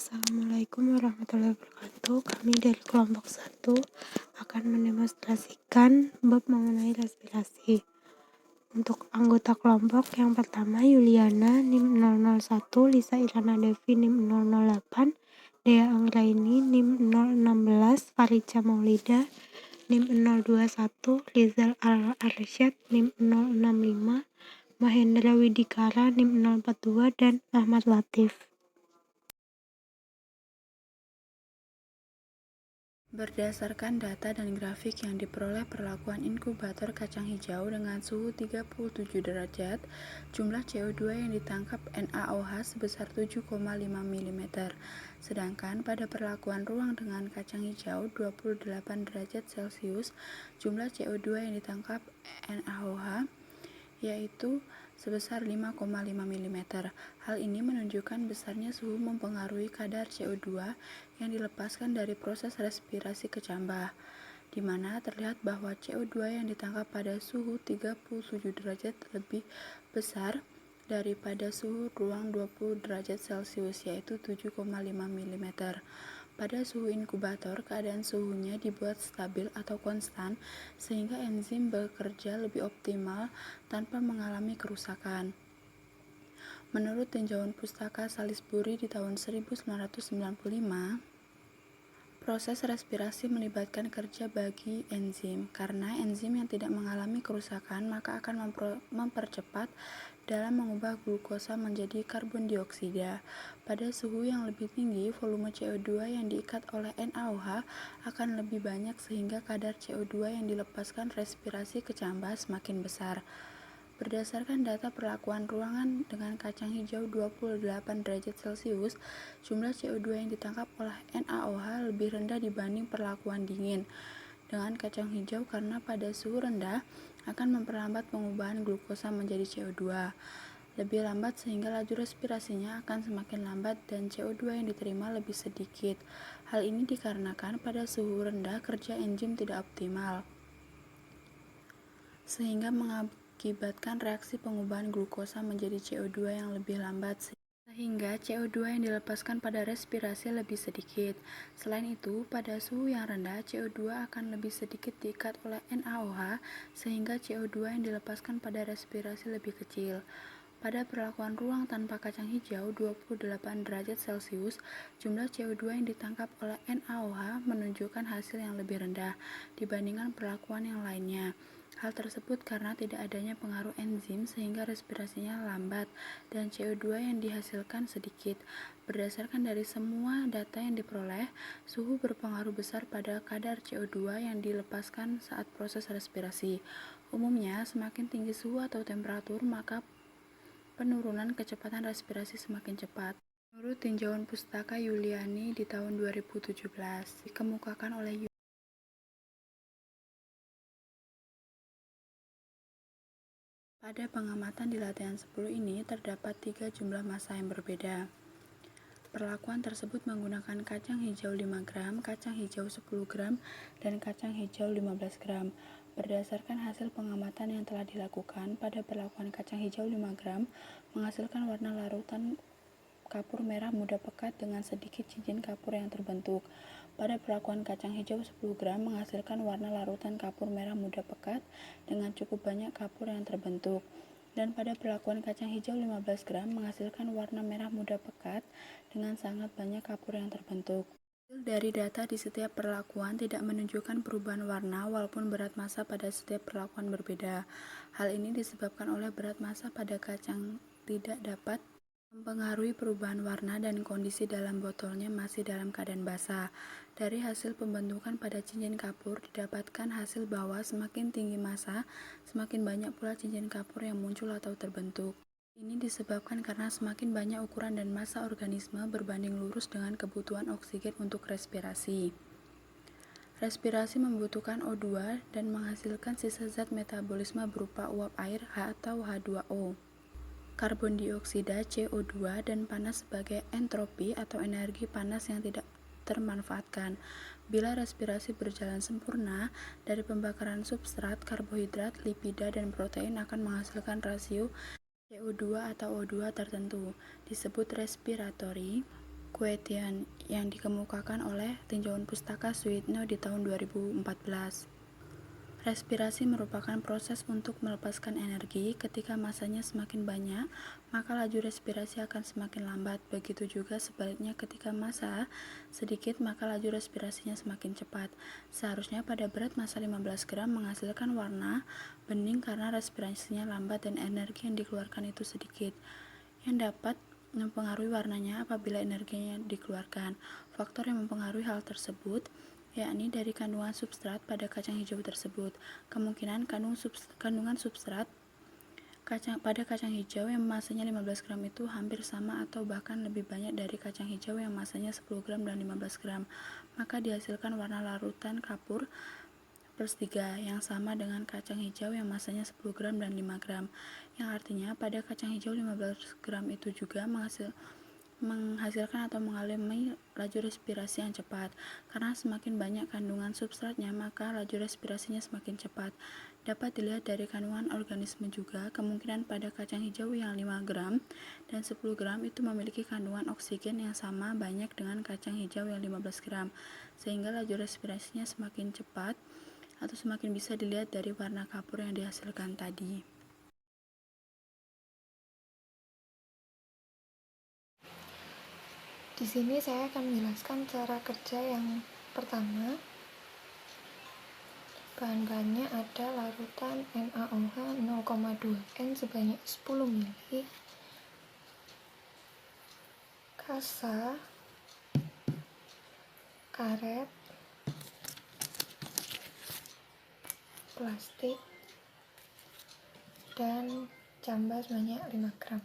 Assalamualaikum warahmatullahi wabarakatuh. Kami dari kelompok 1 akan mendemonstrasikan bab mengenai respirasi. Untuk anggota kelompok yang pertama Yuliana NIM 001, Lisa Ilana Devi NIM 008, Dea Anggraini NIM 016, Farica Maulida NIM 021, Rizal Arsyad NIM 065, Mahendra Widikara NIM 042, dan Ahmad Latif. Berdasarkan data dan grafik yang diperoleh perlakuan inkubator kacang hijau dengan suhu 37 derajat, jumlah CO2 yang ditangkap NaOH sebesar 7,5 mm. Sedangkan pada perlakuan ruang dengan kacang hijau 28 derajat Celcius, jumlah CO2 yang ditangkap NaOH yaitu sebesar 5,5 mm. Hal ini menunjukkan besarnya suhu mempengaruhi kadar CO2 yang dilepaskan dari proses respirasi kecambah, di mana terlihat bahwa CO2 yang ditangkap pada suhu 37 derajat lebih besar daripada suhu ruang 20 derajat Celcius, yaitu 7,5 mm. Pada suhu inkubator, keadaan suhunya dibuat stabil atau konstan sehingga enzim bekerja lebih optimal tanpa mengalami kerusakan. Menurut tinjauan Pustaka Salisbury di tahun 1995, proses respirasi melibatkan kerja bagi enzim. Karena enzim yang tidak mengalami kerusakan maka akan mempercepat dalam mengubah glukosa menjadi karbon dioksida. Pada suhu yang lebih tinggi, volume CO2 yang diikat oleh NaOH akan lebih banyak sehingga kadar CO2 yang dilepaskan respirasi kecambah semakin besar. Berdasarkan data perlakuan ruangan dengan kacang hijau 28 derajat Celcius, jumlah CO2 yang ditangkap oleh NaOH lebih rendah dibanding perlakuan dingin dengan kacang hijau karena pada suhu rendah akan memperlambat pengubahan glukosa menjadi CO2 lebih lambat sehingga laju respirasinya akan semakin lambat dan CO2 yang diterima lebih sedikit. Hal ini dikarenakan pada suhu rendah kerja enzim tidak optimal, sehingga mengakibatkan reaksi pengubahan glukosa menjadi CO2 yang lebih lambat sehingga CO2 yang dilepaskan pada respirasi lebih sedikit. Selain itu, pada suhu yang rendah, CO2 akan lebih sedikit diikat oleh NaOH sehingga CO2 yang dilepaskan pada respirasi lebih kecil. Pada perlakuan ruang tanpa kacang hijau 28 derajat Celcius, jumlah CO2 yang ditangkap oleh NaOH menunjukkan hasil yang lebih rendah dibandingkan perlakuan yang lainnya. Hal tersebut karena tidak adanya pengaruh enzim sehingga respirasinya lambat dan CO2 yang dihasilkan sedikit. Berdasarkan dari semua data yang diperoleh, suhu berpengaruh besar pada kadar CO2 yang dilepaskan saat proses respirasi. Umumnya, semakin tinggi suhu atau temperatur, maka penurunan kecepatan respirasi semakin cepat. Menurut tinjauan Pustaka Yuliani di tahun 2017, dikemukakan oleh pada pengamatan di latihan 10 ini terdapat 3 jumlah massa yang berbeda. Perlakuan tersebut menggunakan kacang hijau 5 gram, kacang hijau 10 gram, dan kacang hijau 15 gram. Berdasarkan hasil pengamatan yang telah dilakukan, pada perlakuan kacang hijau 5 gram menghasilkan warna larutan kapur merah muda pekat dengan sedikit cincin kapur yang terbentuk. Pada perlakuan kacang hijau 10 gram menghasilkan warna larutan kapur merah muda pekat dengan cukup banyak kapur yang terbentuk. Dan pada perlakuan kacang hijau 15 gram menghasilkan warna merah muda pekat dengan sangat banyak kapur yang terbentuk. Hasil dari data di setiap perlakuan tidak menunjukkan perubahan warna walaupun berat massa pada setiap perlakuan berbeda. Hal ini disebabkan oleh berat massa pada kacang tidak dapat mempengaruhi perubahan warna dan kondisi dalam botolnya masih dalam keadaan basah. Dari hasil pembentukan pada cincin kapur didapatkan hasil bahwa semakin tinggi massa, semakin banyak pula cincin kapur yang muncul atau terbentuk. Ini disebabkan karena semakin banyak ukuran dan massa organisme berbanding lurus dengan kebutuhan oksigen untuk respirasi. Respirasi membutuhkan O2 dan menghasilkan sisa zat metabolisme berupa uap air atau H2O. Karbon dioksida CO2 dan panas sebagai entropi atau energi panas yang tidak termanfaatkan. Bila respirasi berjalan sempurna, dari pembakaran substrat, karbohidrat, lipida, dan protein akan menghasilkan rasio CO2 atau O2 tertentu, disebut respiratory Quotidian yang dikemukakan oleh tinjauan Pustaka Suyitno di tahun 2014. Respirasi merupakan proses untuk melepaskan energi. Ketika masanya semakin banyak, maka laju respirasi akan semakin lambat. Begitu juga sebaliknya, ketika massa sedikit, maka laju respirasinya semakin cepat. Seharusnya pada berat massa 15 gram menghasilkan warna bening karena respirasinya lambat dan energi yang dikeluarkan itu sedikit, yang dapat mempengaruhi warnanya apabila energinya dikeluarkan. Faktor yang mempengaruhi hal tersebut yakni dari kandungan substrat pada kacang hijau tersebut. Kemungkinan kandungan substrat pada kacang hijau yang masanya 15 gram itu hampir sama atau bahkan lebih banyak dari kacang hijau yang masanya 10 gram dan 15 gram. Maka dihasilkan warna larutan kapur +3 yang sama dengan kacang hijau yang masanya 10 gram dan 5 gram. Yang artinya pada kacang hijau 15 gram itu juga menghasilkan atau mengalami laju respirasi yang cepat. Karena semakin banyak kandungan substratnya, maka laju respirasinya semakin cepat. Dapat dilihat dari kandungan organisme juga. Kemungkinan pada kacang hijau yang 5 gram dan 10 gram itu memiliki kandungan oksigen yang sama banyak dengan kacang hijau yang 15 gram, sehingga laju respirasinya semakin cepat atau semakin bisa dilihat dari warna kapur yang dihasilkan tadi. Di sini saya akan menjelaskan cara kerja yang pertama. Bahan-bahannya ada larutan NaOH 0,2 N sebanyak 10 ml, kasa, karet, plastik, dan jambas sebanyak 5 gram.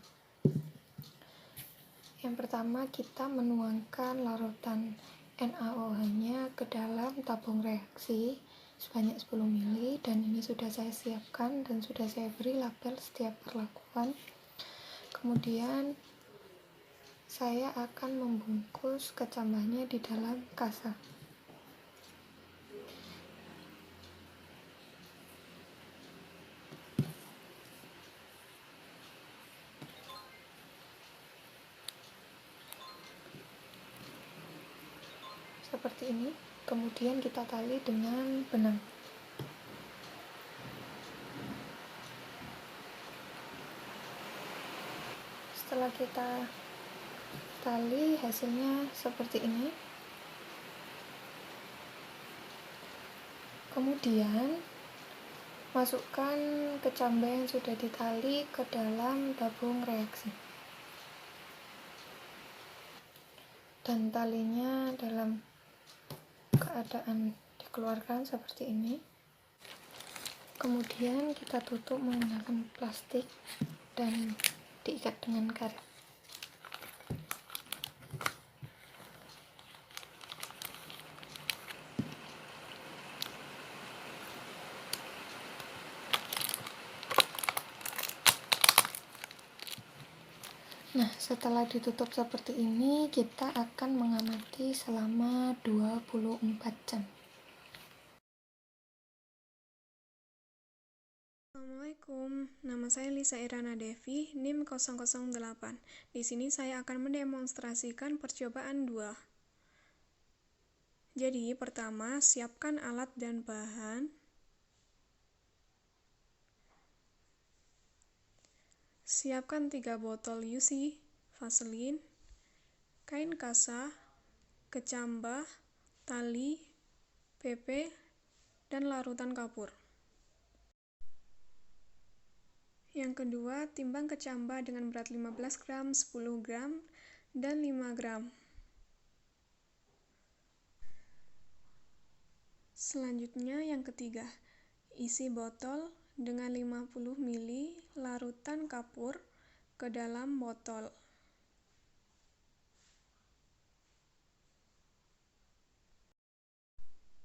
Yang pertama, kita menuangkan larutan NaOH-nya ke dalam tabung reaksi sebanyak 10 ml, dan ini sudah saya siapkan dan sudah saya beri label setiap perlakuan. Kemudian saya akan membungkus kecambahnya di dalam kasa. Seperti ini. Kemudian kita tali dengan benang. Setelah kita tali, hasilnya seperti ini. Kemudian masukkan kecambah yang sudah ditali ke dalam tabung reaksi, dan talinya dalam keadaan dikeluarkan seperti ini. Kemudian kita tutup menggunakan plastik dan diikat dengan karet. Nah, setelah ditutup seperti ini, kita akan mengamati selama 24 jam. Assalamualaikum, nama saya Lisa Irana Devi, NIM 008. Di sini saya akan mendemonstrasikan percobaan 2. Jadi, pertama, siapkan alat dan bahan. Siapkan 3 botol UC Vaseline, kain kasa, kecambah, tali, PP, dan larutan kapur. Yang kedua, timbang kecambah dengan berat 15 gram, 10 gram, dan 5 gram. Selanjutnya yang ketiga, isi botol dengan 50 ml larutan kapur ke dalam botol.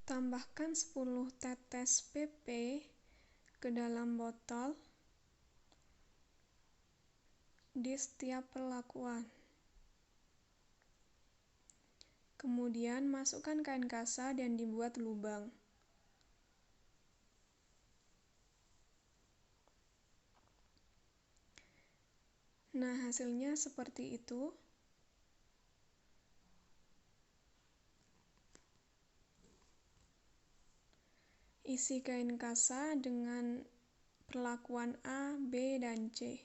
Tambahkan 10 tetes PP ke dalam botol di setiap perlakuan. Kemudian masukkan kain kasa dan dibuat lubang. Nah, hasilnya seperti itu. isi kain kasa dengan perlakuan A, B, dan C.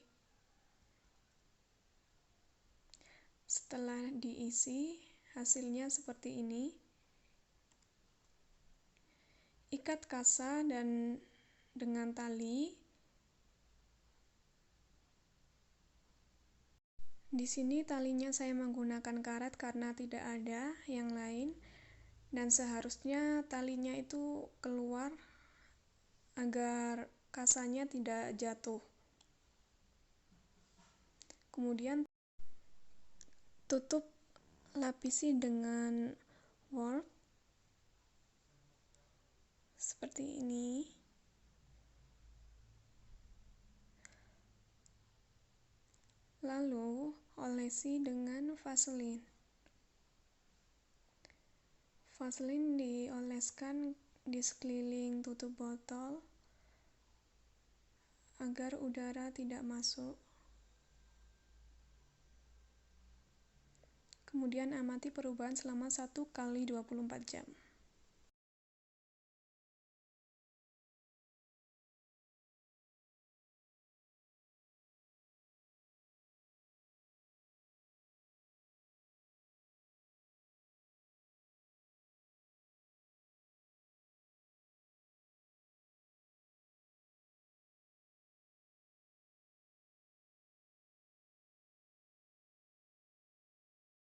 Setelah diisi, hasilnya seperti ini. Ikat kasa dan dengan tali. Di sini talinya saya menggunakan karet karena tidak ada yang lain, dan seharusnya talinya itu keluar agar kasanya tidak jatuh. Kemudian tutup, lapisi dengan warp seperti ini. Lalu olesi dengan vaselin. Vaselin dioleskan di sekeliling tutup botol agar udara tidak masuk. Kemudian amati perubahan selama 1 kali 24 jam.